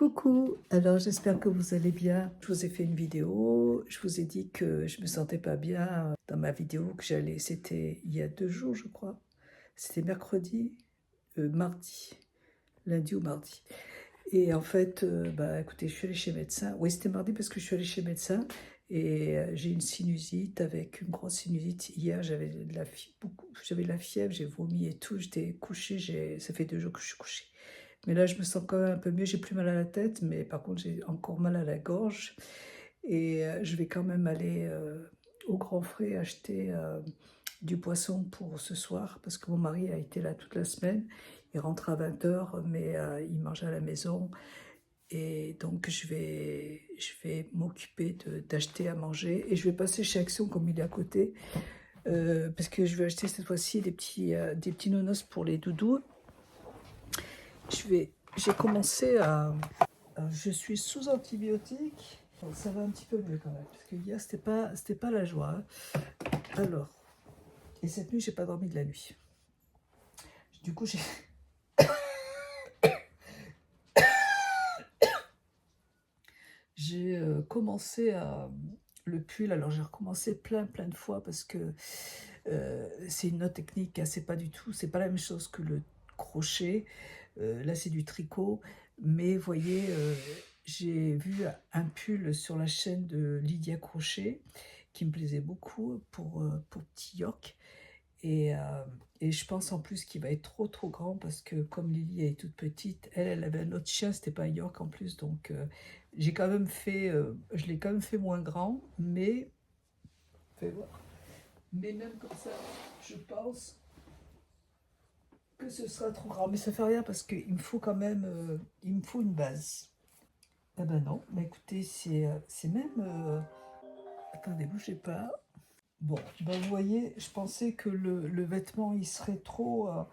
Coucou, alors j'espère que vous allez bien. Je vous ai fait une vidéo, je vous ai dit que je me sentais pas bien dans ma vidéo que j'allais, c'était il y a 2 jours je crois, c'était mercredi, mardi, lundi ou mardi. Et en fait, bah écoutez, je suis allée chez le médecin, oui c'était mardi parce que je suis allée chez le médecin et j'ai une sinusite avec une grosse sinusite. Hier j'avais de la j'avais de la fièvre, j'ai vomi et tout, j'étais couchée, ça fait 2 jours que je suis couchée. Mais là, je me sens quand même un peu mieux. J'ai plus mal à la tête, mais par contre, j'ai encore mal à la gorge. Et je vais quand même aller au Grand Frais acheter du poisson pour ce soir, parce que mon mari a été là toute la semaine. Il rentre à 20 h, mais il mange à la maison. Et donc, je vais m'occuper d'acheter à manger. Et je vais passer chez Action, comme il est à côté, parce que je vais acheter cette fois-ci des petits nonos pour les doudous. J'ai commencé à... Je suis sous antibiotiques. Ça va un petit peu mieux quand même, parce que hier, c'était pas la joie. Hein. Alors, et cette nuit, j'ai pas dormi de la nuit. Du coup, j'ai commencé à... Le pull, alors j'ai recommencé plein de fois parce que c'est une autre technique, hein, c'est pas du tout, c'est pas la même chose que le crochet. Là, c'est du tricot, mais vous voyez, j'ai vu un pull sur la chaîne de Lydia Crochet qui me plaisait beaucoup pour petit York. Et, euh, et je pense en plus qu'il va être trop grand parce que comme Lily est toute petite, elle avait un autre chien, c'était pas un York en plus, donc j'ai quand même fait, je l'ai quand même fait moins grand, mais fais voir. Mais même comme ça, je pense que ce sera trop grand. Mais ça fait rien parce qu'il me faut quand même, il me faut une base. Eh ben non, mais écoutez, c'est même, attendez, bougez pas. Bon, ben vous voyez, je pensais que le vêtement, il serait trop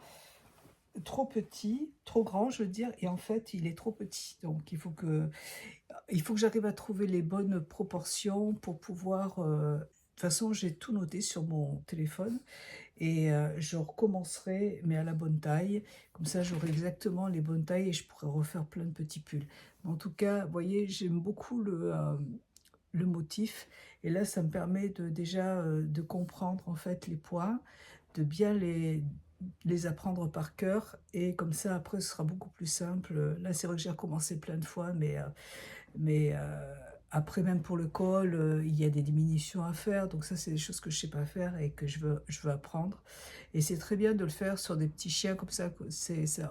petit, trop grand, je veux dire, et en fait, il est trop petit. Donc, il faut que j'arrive à trouver les bonnes proportions pour pouvoir... de toute façon, j'ai tout noté sur mon téléphone et je recommencerai, mais à la bonne taille. Comme ça, j'aurai exactement les bonnes tailles et je pourrai refaire plein de petits pulls. Mais en tout cas, vous voyez, j'aime beaucoup le motif. Et là, ça me permet déjà de comprendre en fait les points, de bien les apprendre par cœur. Et comme ça, après, ce sera beaucoup plus simple. Là, c'est vrai que j'ai recommencé plein de fois, mais après, même pour le col, il y a des diminutions à faire. Donc ça, c'est des choses que je ne sais pas faire et que je veux apprendre. Et c'est très bien de le faire sur des petits chiens comme ça.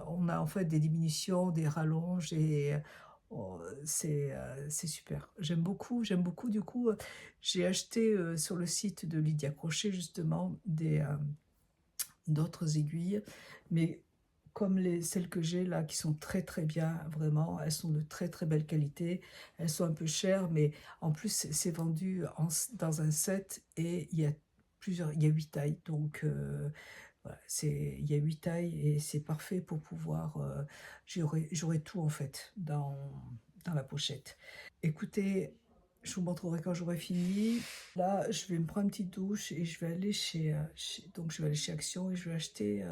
On a en fait des diminutions, des rallonges et c'est super. J'aime beaucoup. Du coup, j'ai acheté sur le site de Lydia Crochet justement d'autres aiguilles, mais comme celles que j'ai là, qui sont très bien, vraiment, elles sont de très belle qualité. Elles sont un peu chères, mais en plus, c'est vendu dans un set et il y a 8 tailles. Donc, voilà, il y a 8 tailles et c'est parfait pour pouvoir... j'aurai tout en fait dans la pochette. Écoutez, je vous montrerai quand j'aurai fini. Là, je vais me prendre une petite douche et je vais aller donc je vais aller chez Action et je vais acheter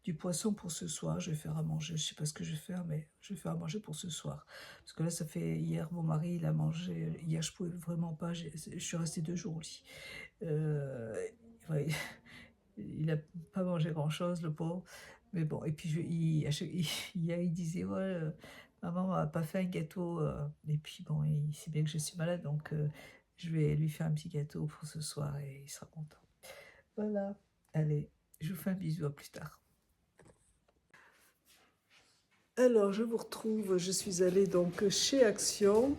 du poisson pour ce soir. Je vais faire à manger. Je sais pas ce que je vais faire, mais je vais faire à manger pour ce soir. Parce que là, ça fait hier, mon mari, il a mangé. Hier, je pouvais vraiment pas. Je suis restée 2 jours au lit. Ouais, il a pas mangé grand-chose, le pauvre. Mais bon, et puis hier, il disait, ouais, maman m'a pas fait un gâteau. Et puis bon, il sait bien que je suis malade, donc je vais lui faire un petit gâteau pour ce soir et il sera content. Voilà, allez, je vous fais un bisou, à plus tard. Alors, je vous retrouve, je suis allée donc chez Action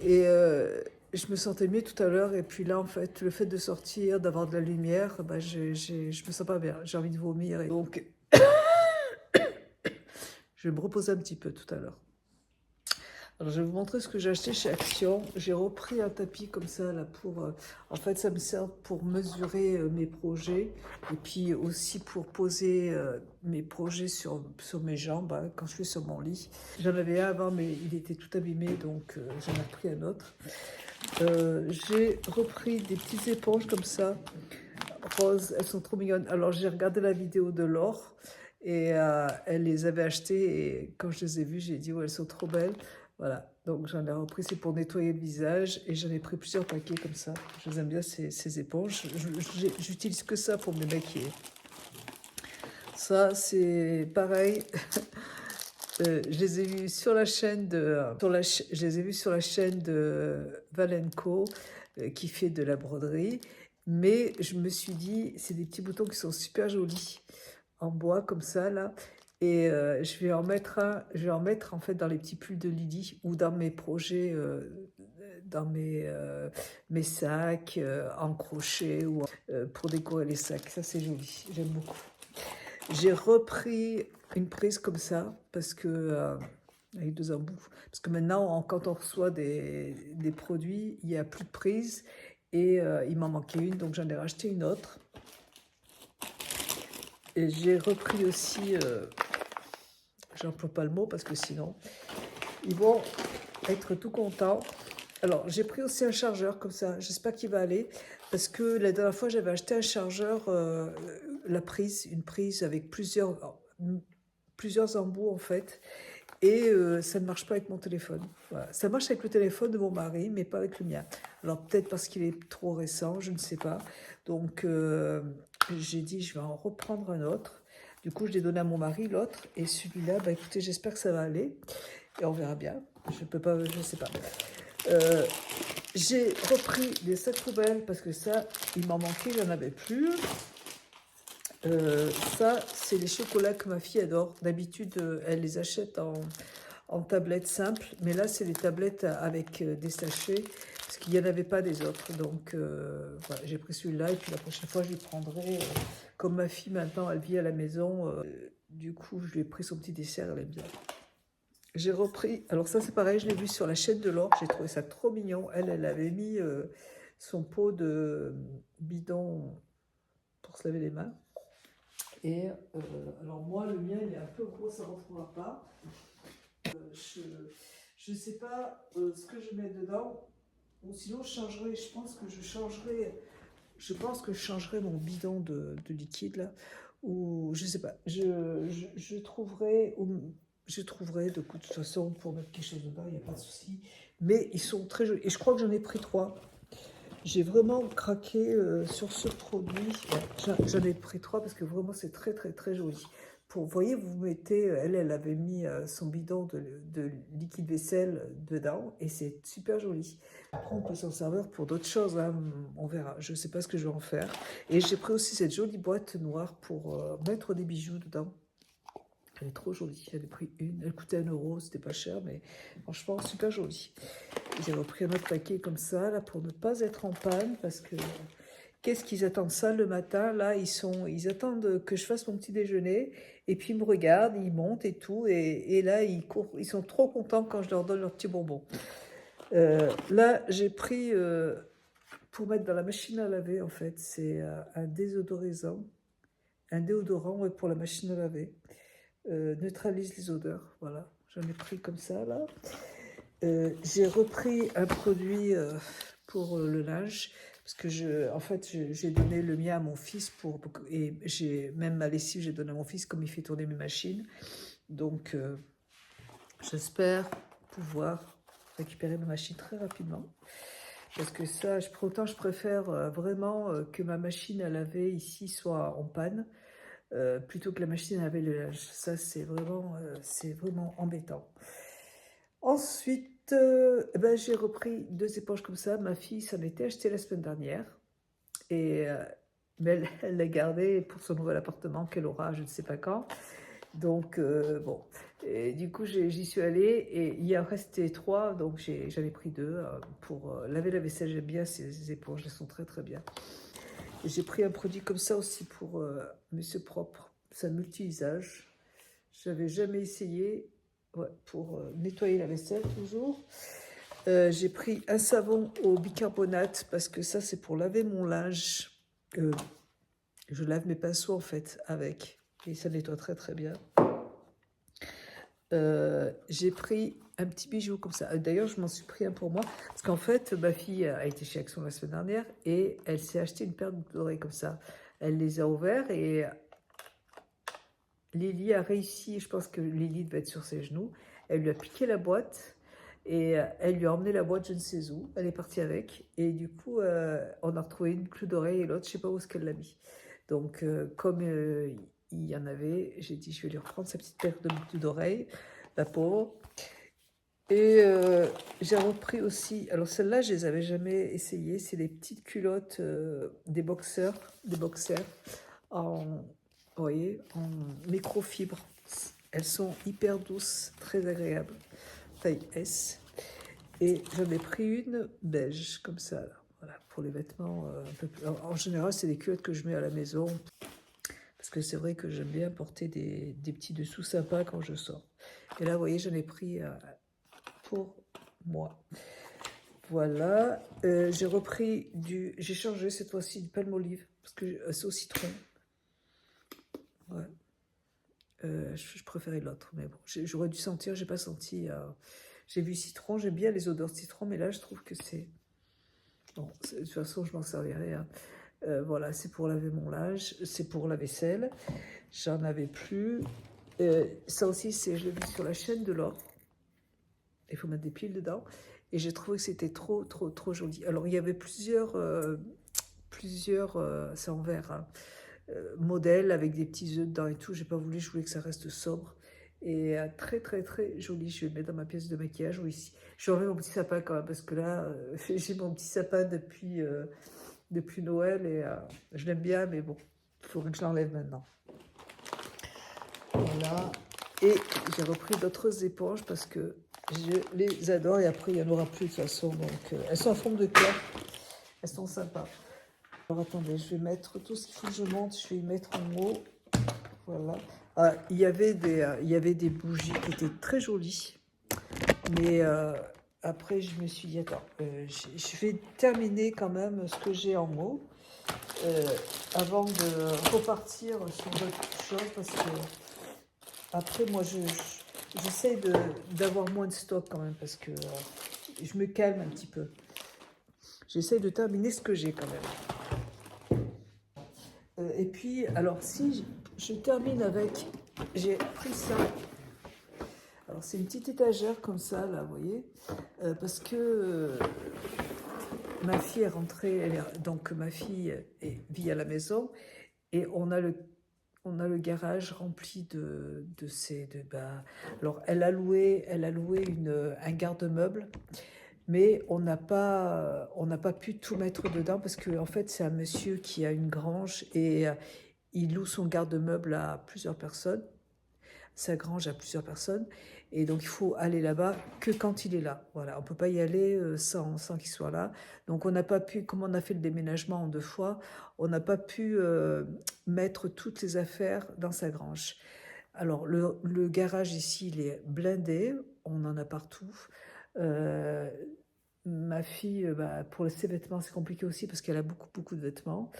et je me sentais mieux tout à l'heure et puis là en fait le fait de sortir, d'avoir de la lumière, bah, je me sens pas bien, j'ai envie de vomir et donc je vais me reposer un petit peu tout à l'heure. Alors je vais vous montrer ce que j'ai acheté chez Action. J'ai repris un tapis comme ça là pour... en fait ça me sert pour mesurer mes projets et puis aussi pour poser mes projets sur mes jambes hein, quand je suis sur mon lit. J'en avais un avant mais il était tout abîmé donc j'en ai repris un autre. J'ai repris des petites éponges comme ça, roses, elles sont trop mignonnes. Alors j'ai regardé la vidéo de Laure et elle les avait achetées et quand je les ai vues, j'ai dit ouais, elles sont trop belles. Voilà, donc j'en ai repris, c'est pour nettoyer le visage et j'en ai pris plusieurs paquets comme ça. Je les aime bien ces éponges. J'utilise que ça pour me maquiller. Ça, c'est pareil. Je les ai vus sur la chaîne je les ai vus sur la chaîne de Valenco qui fait de la broderie. Mais je me suis dit, c'est des petits boutons qui sont super jolis en bois comme ça là. Et je vais en mettre en fait dans les petits pulls de Lydie ou dans mes projets, dans mes sacs en crochet ou pour décorer les sacs. Ça c'est joli, j'aime beaucoup. J'ai repris une prise comme ça parce que avec 2 embouts. Parce que maintenant, quand on reçoit des produits, il n'y a plus de prise et il m'en manquait une, donc j'en ai racheté une autre. Et j'ai repris aussi, j'emploie pas le mot parce que sinon, ils vont être tout contents. Alors, j'ai pris aussi un chargeur comme ça, j'espère qu'il va aller, parce que la dernière fois, j'avais acheté un chargeur, une prise avec plusieurs embouts en fait, et ça ne marche pas avec mon téléphone. Voilà. Ça marche avec le téléphone de mon mari, mais pas avec le mien. Alors peut-être parce qu'il est trop récent, je ne sais pas. Donc j'ai dit, je vais en reprendre un autre. Du coup, je l'ai donné à mon mari, l'autre, et celui-là, bah écoutez, j'espère que ça va aller, et on verra bien. Je peux pas, je sais pas. J'ai repris des sacs poubelles parce que ça, il m'en manquait, j'en avais plus. Ça, c'est les chocolats que ma fille adore. D'habitude, elle les achète en tablettes simples, mais là, c'est les tablettes avec des sachets, parce qu'il n'y en avait pas des autres. Donc, voilà, j'ai pris celui-là, et puis la prochaine fois, je lui prendrai. Comme ma fille, maintenant, elle vit à la maison, du coup, je lui ai pris son petit dessert, elle aime bien. J'ai repris, alors ça, c'est pareil, je l'ai vu sur la chaîne de l'or, j'ai trouvé ça trop mignon. Elle avait mis son pot de bidon pour se laver les mains. Et alors moi, le mien, il est un peu gros, ça ne rentrera pas. Je ne sais pas ce que je mets dedans. Ou sinon, je pense que je changerai mon bidon de liquide là. Ou je ne sais pas. Je trouverai, de toute façon pour mettre quelque chose dedans, il n'y a pas de souci. Mais ils sont très jolis. Et je crois que j'en ai pris 3. J'ai vraiment craqué sur ce produit. J'en ai pris 3 parce que vraiment c'est très très très joli. Vous voyez, vous mettez, elle avait mis son bidon de liquide vaisselle dedans et c'est super joli. Après, on peut s'en servir pour d'autres choses, hein, on verra. Je ne sais pas ce que je vais en faire. Et j'ai pris aussi cette jolie boîte noire pour mettre des bijoux dedans. Elle est trop jolie. J'en ai pris une. Elle coûtait 1 €, c'était pas cher, mais franchement, super jolie. J'ai repris un autre paquet comme ça, là, pour ne pas être en panne, parce que qu'est-ce qu'ils attendent ça le matin? Là, ils attendent que je fasse mon petit déjeuner, et puis ils me regardent, ils montent et tout, et là, ils courent, ils sont trop contents quand je leur donne leurs petits bonbons. Là, j'ai pris, pour mettre dans la machine à laver, en fait, c'est un déodorisant, ouais, pour la machine à laver. Neutralise les odeurs, voilà. J'en ai pris comme ça, là. J'ai repris un produit pour le linge, parce que j'ai donné le mien à mon fils, et même ma lessive, j'ai donné à mon fils, comme il fait tourner mes machines. Donc, j'espère pouvoir récupérer ma machine très rapidement. Parce que ça, autant je préfère vraiment que ma machine à laver ici soit en panne, plutôt que la machine à laver le linge. Ça, c'est vraiment embêtant. Ensuite, j'ai repris 2 éponges comme ça. Ma fille s'en était achetée la semaine dernière. Mais elle l'a gardée pour son nouvel appartement qu'elle aura je ne sais pas quand. Donc, bon. Et du coup, j'y suis allée et il en restait 3. Donc, j'en ai pris 2 pour laver la vaisselle. J'aime bien ces éponges, elles sont très très bien. J'ai pris un produit comme ça aussi pour Monsieur Propre. C'est un multi-usage. Je n'avais jamais essayé. Ouais, pour nettoyer la vaisselle toujours. J'ai pris un savon au bicarbonate parce que ça c'est pour laver mon linge. Je lave mes pinceaux en fait avec et ça nettoie très très bien. J'ai pris un petit bijou comme ça. D'ailleurs je m'en suis pris un pour moi parce qu'en fait ma fille a été chez Action la semaine dernière et elle s'est acheté une paire d'oreilles comme ça. Elle les a ouverts et Lily a réussi, je pense que Lily devait être sur ses genoux, elle lui a piqué la boîte, Et elle lui a emmené la boîte je ne sais où, elle est partie avec, et du coup on a retrouvé une clou d'oreille et l'autre je sais pas où est-ce qu'elle l'a mis. Donc comme il y en avait, j'ai dit je vais lui reprendre sa petite paire de boucles d'oreilles, la pauvre. Et j'ai repris aussi, alors celles-là je les avais jamais essayées, c'est les petites culottes des boxers en, vous voyez, en microfibre. Elles sont hyper douces, très agréables, taille S. Et j'en ai pris une beige, comme ça, là. Voilà, pour les vêtements un peu plus... En général, c'est des culottes que je mets à la maison, parce que c'est vrai que j'aime bien porter des petits dessous sympas quand je sors. Et là, vous voyez, j'en ai pris pour moi. Voilà, j'ai repris j'ai changé cette fois-ci du Palmolive, parce que c'est au citron. Ouais. Je préférais l'autre, mais bon, j'aurais dû sentir, j'ai pas senti. J'ai vu citron, j'aime bien les odeurs de citron, mais là, je trouve que c'est... Bon, de toute façon, je m'en servirai. Hein. Voilà, c'est pour laver mon linge, c'est pour la vaisselle. J'en avais plus. Ça aussi, je l'ai vu sur la chaîne de l'or. Il faut mettre des piles dedans. Et j'ai trouvé que c'était trop, trop, trop joli. Alors, il y avait plusieurs c'est en verre, hein, modèles avec des petits œufs dedans et tout. J'ai pas voulu, je voulais que ça reste sobre. Et très, très, très joli. Je vais le mettre dans ma pièce de maquillage ou ici. Je vais enlever mon petit sapin quand même, parce que là, j'ai mon petit sapin depuis Noël et je l'aime bien, mais bon, il faudrait que je l'enlève maintenant. Voilà. Et j'ai repris d'autres éponges parce que je les adore et après il n'y en aura plus de toute façon. Donc elles sont en forme de cœur, elles sont sympas. Alors attendez, je vais mettre tout ce qu'il faut que je monte, je vais y mettre en haut. Voilà. Ah, il y avait des bougies qui étaient très jolies, mais après je me suis dit attends, je vais terminer quand même ce que j'ai en haut avant de repartir sur d'autres choses parce que après moi j'essaie d'avoir moins de stock quand même parce que je me calme un petit peu. J'essaie de terminer ce que j'ai quand même. Et puis, alors si je termine avec, j'ai pris ça. Alors c'est une petite étagère comme ça, là, vous voyez, parce que ma fille est rentrée, donc ma fille vit à la maison, et on a le garage rempli alors elle a loué un garde-meuble, mais on n'a pas pu tout mettre dedans parce que en fait c'est un monsieur qui a une grange et il loue son garde-meuble à plusieurs personnes, sa grange à plusieurs personnes, et donc il faut aller là-bas que quand il est là. Voilà, on peut pas y aller sans qu'il soit là. Donc on n'a pas pu, comme on a fait le déménagement en 2 fois, on n'a pas pu mettre toutes les affaires dans sa grange. Alors le garage ici, il est blindé, on en a partout. Ma fille, pour ses vêtements, c'est compliqué aussi parce qu'elle a beaucoup, beaucoup de vêtements.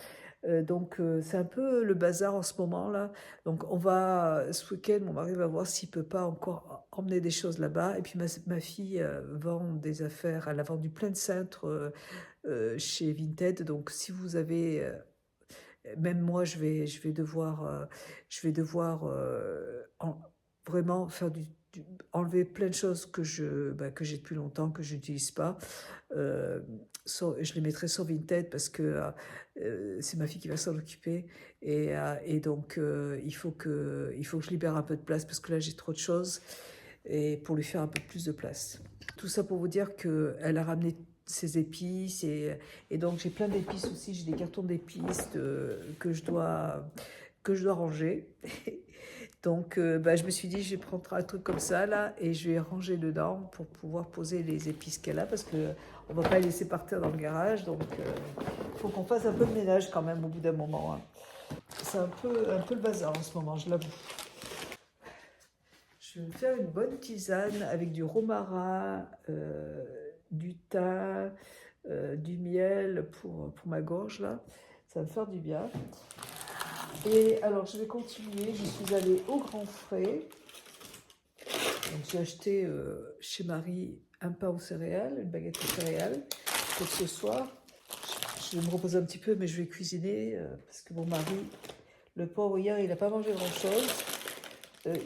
Donc c'est un peu le bazar en ce moment là. Donc ce week-end, mon mari va voir s'il peut pas encore emmener des choses là-bas. Et puis ma fille vend des affaires, elle a vendu plein de cintres chez Vinted. Donc si vous avez, même moi je vais devoir vraiment faire enlever plein de choses que j'ai depuis longtemps, que je n'utilise pas. Je les mettrai sur Vinted parce que c'est ma fille qui va s'en occuper et donc il faut que je libère un peu de place parce que là j'ai trop de choses et pour lui faire un peu plus de place. Tout ça pour vous dire qu'elle a ramené ses épices et donc j'ai plein d'épices aussi, j'ai des cartons d'épices que je dois ranger. Donc je me suis dit je vais prendre un truc comme ça là et je vais ranger dedans pour pouvoir poser les épices qu'elle a parce que on va pas les laisser partir dans le garage, donc il faut qu'on fasse un peu de ménage quand même au bout d'un moment. Hein. C'est un peu le bazar en ce moment, je l'avoue. Je vais me faire une bonne tisane avec du romarin, du thym, du miel pour ma gorge là. Ça va me faire du bien. Et alors je vais continuer, je suis allée au Grand Frais. J'ai acheté chez Marie un pain aux céréales, une baguette aux céréales pour ce soir. Je vais me reposer un petit peu, mais je vais cuisiner parce que mon mari, le pauvre hier, il n'a pas mangé grand-chose.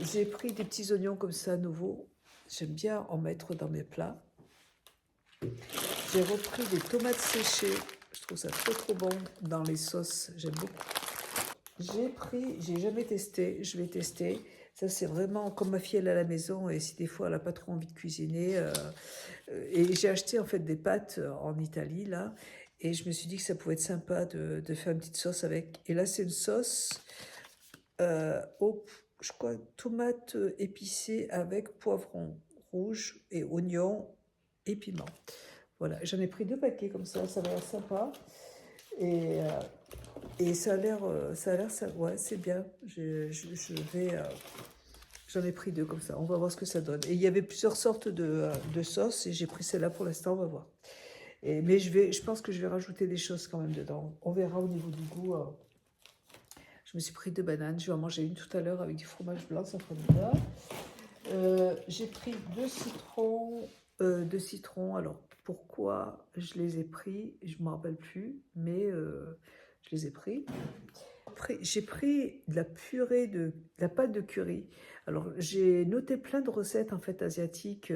J'ai pris des petits oignons comme ça, nouveaux. J'aime bien en mettre dans mes plats. J'ai repris des tomates séchées. Je trouve ça trop bon dans les sauces. J'aime beaucoup. J'ai jamais testé, je vais tester. Ça, c'est vraiment comme ma fille, elle est à la maison et si des fois elle n'a pas trop envie de cuisiner. Et j'ai acheté en fait des pâtes en Italie, là. Et je me suis dit que ça pouvait être sympa de faire une petite sauce avec. Et là, c'est une sauce je crois, tomates épicées avec poivron rouge et oignon et piment. Voilà, j'en ai pris 2 paquets comme ça m'a l'air sympa. Et, euh, et ouais, c'est bien. Je vais, j'en ai pris 2 comme ça. On va voir ce que ça donne. Et il y avait plusieurs sortes de sauces et j'ai pris celle-là pour l'instant. On va voir. Mais je pense que je vais rajouter des choses quand même dedans. On verra au niveau du goût. Je me suis pris 2 bananes. Je vais en manger une tout à l'heure avec du fromage blanc, ça fera bien. J'ai pris 2 citrons. Alors, pourquoi je les ai pris? Je ne me rappelle plus, mais je les ai pris. J'ai pris de la purée de la pâte de curry. Alors, j'ai noté plein de recettes en fait asiatiques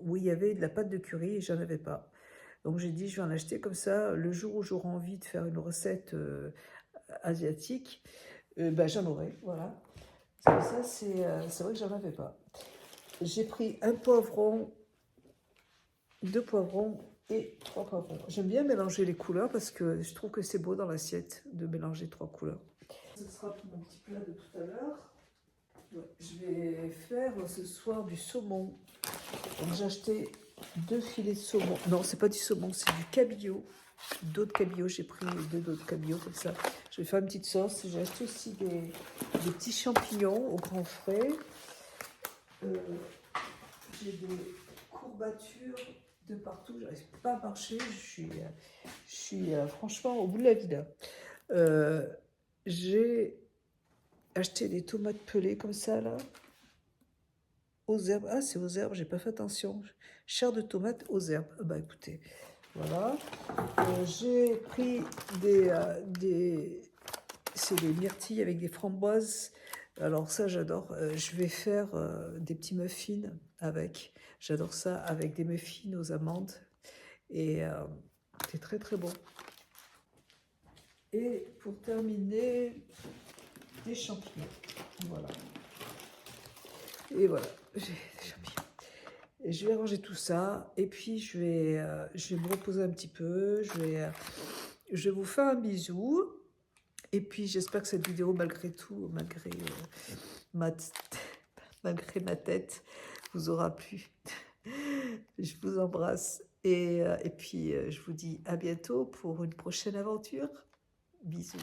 où il y avait de la pâte de curry et j'en avais pas. Donc, j'ai dit, je vais en acheter comme ça. Le jour où j'aurai envie de faire une recette asiatique, ben, j'en aurai, voilà. Ça, c'est vrai que j'en avais pas. J'ai pris un poivron, 2 poivrons et 3 poivrons. J'aime bien mélanger les couleurs parce que je trouve que c'est beau dans l'assiette de mélanger 3 couleurs. Ce sera pour mon petit plat de tout à l'heure. Ouais, je vais faire ce soir du saumon. Donc j'ai acheté 2 filets de saumon. Non, c'est pas du saumon, c'est du cabillaud. Dos de cabillaud, j'ai pris 2 dos de cabillaud comme ça. Je vais faire une petite sauce. J'ai acheté aussi des petits champignons au grand frais. J'ai des courbatures de partout. J'arrive pas à marcher. Je suis franchement au bout de la vie là. J'ai acheté des tomates pelées comme ça là. Aux herbes. Ah, c'est aux herbes, j'ai pas fait attention. Chair de tomate aux herbes. Ah bah écoutez, voilà. J'ai pris c'est des myrtilles avec des framboises. Alors ça, j'adore. Je vais faire des petits muffins avec. J'adore ça, avec des muffins aux amandes. Et c'est très bon. Et pour terminer, des champignons. Voilà. Et voilà, j'ai des champignons. Et je vais ranger tout ça. Et puis, je vais me reposer un petit peu. Je vous fais un bisou. Et puis, j'espère que cette vidéo, malgré tout, ma, malgré ma tête, vous aura plu. Je vous embrasse. Et puis, je vous dis à bientôt pour une prochaine aventure. Bisous.